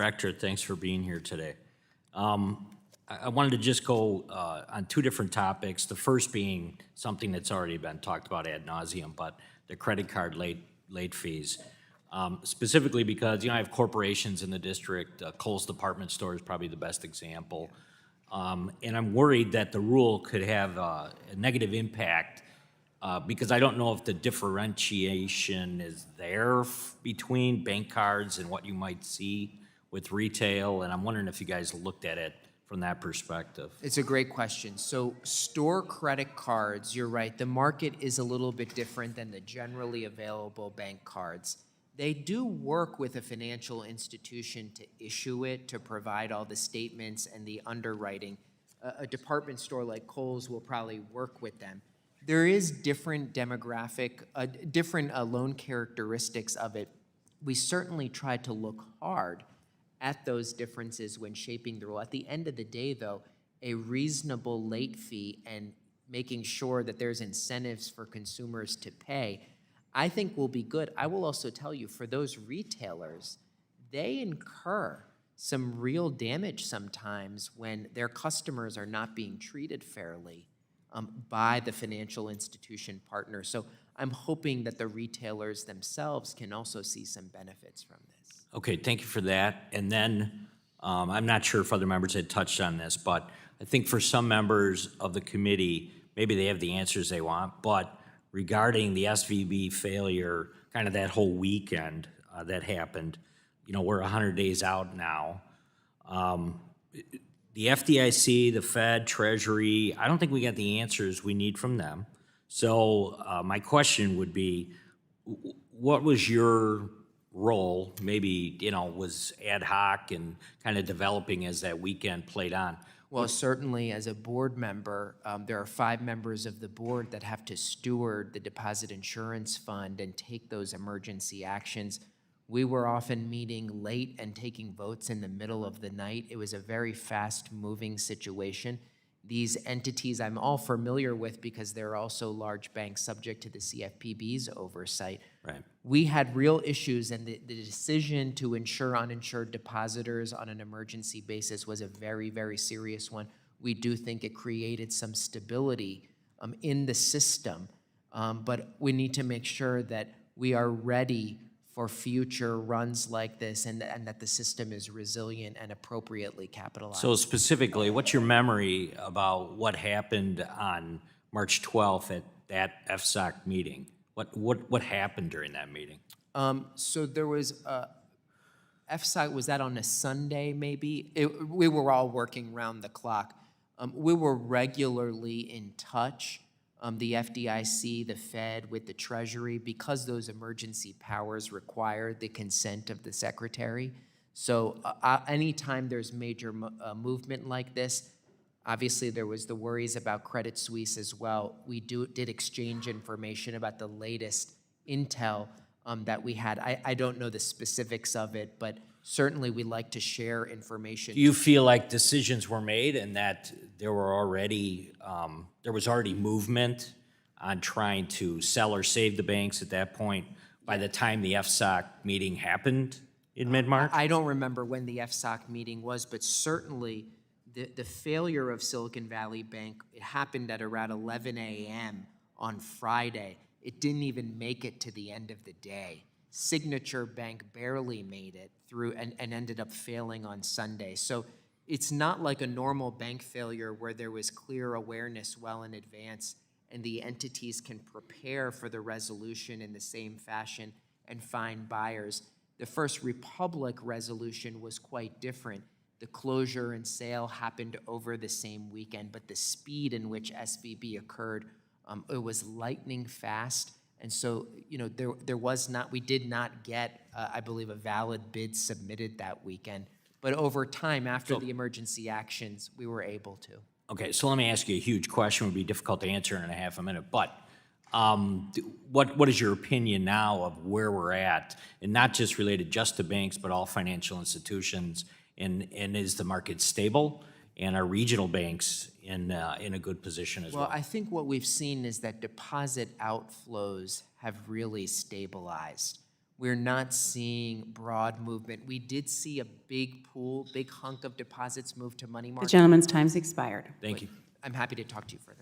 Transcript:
Director, thanks for being here today. I wanted to just go on two different topics. The first being something that's already been talked about ad nauseum, but the credit card late fees. Specifically because, I have corporations in the district. Kohl's Department Store is probably the best example. And I'm worried that the rule could have a negative impact because I don't know if the differentiation is there between bank cards and what you might see with retail, and I'm wondering if you guys looked at it from that perspective. It's a great question. So store credit cards, you're right, the market is a little bit different than the generally available bank cards. They do work with a financial institution to issue it, to provide all the statements and the underwriting. A department store like Kohl's will probably work with them. There is different demographic, different loan characteristics of it. We certainly try to look hard at those differences when shaping the rule. At the end of the day, though, a reasonable late fee and making sure that there's incentives for consumers to pay, I think will be good. I will also tell you, for those retailers, they incur some real damage sometimes when their customers are not being treated fairly by the financial institution partner. So I'm hoping that the retailers themselves can also see some benefits from this. Okay, thank you for that. And then, I'm not sure if other members had touched on this, but I think for some members of the committee, maybe they have the answers they want, but regarding the SVB failure, kind of that whole weekend that happened, we're 100 days out now. The FDIC, the Fed, Treasury, I don't think we got the answers we need from them. So my question would be, what was your role, maybe, was ad hoc and kind of developing as that weekend played on? Well, certainly as a board member, there are 5 members of the board that have to steward the Deposit Insurance Fund and take those emergency actions. We were often meeting late and taking votes in the middle of the night. It was a very fast-moving situation. These entities I'm all familiar with because they're also large banks subject to the CFPB's oversight. Right. We had real issues, and the decision to insure uninsured depositors on an emergency basis was a very, very serious one. We do think it created some stability in the system, but we need to make sure that we are ready for future runs like this and that the system is resilient and appropriately capitalized. So specifically, what's your memory about what happened on March 12th at that FSOC meeting? What happened during that meeting? So there was FSOC, was that on a Sunday maybe? We were all working round the clock. We were regularly in touch, the FDIC, the Fed, with the Treasury, because those emergency powers require the consent of the Secretary. So anytime there's major movement like this, obviously there was the worries about Credit Suisse as well. We did exchange information about the latest intel that we had. I don't know the specifics of it, but certainly we like to share information. Do you feel like decisions were made and that there was already movement on trying to sell or save the banks at that point by the time the FSOC meeting happened in mid-March? I don't remember when the FSOC meeting was, but certainly the failure of Silicon Valley Bank, it happened at around 11 a.m. on Friday. It didn't even make it to the end of the day. Signature Bank barely made it through and ended up failing on Sunday. So it's not like a normal bank failure where there was clear awareness well in advance and the entities can prepare for the resolution in the same fashion and find buyers. The First Republic resolution was quite different. The closure and sale happened over the same weekend, but the speed in which SVB occurred, it was lightning fast. And so, we did not get, I believe, a valid bid submitted that weekend. But over time, after the emergency actions, we were able to. Okay, so let me ask you a huge question. It would be difficult to answer in a half a minute, but what is your opinion now of where we're at, and not just related just to banks, but all financial institutions, and is the market stable, and are regional banks in a good position as well? Well, I think what we've seen is that deposit outflows have really stabilized. we're not seeing broad movement. We did see a big pool, big hunk of deposits move to money The market. gentleman's time's expired. Thank you. I'm happy to talk to you further.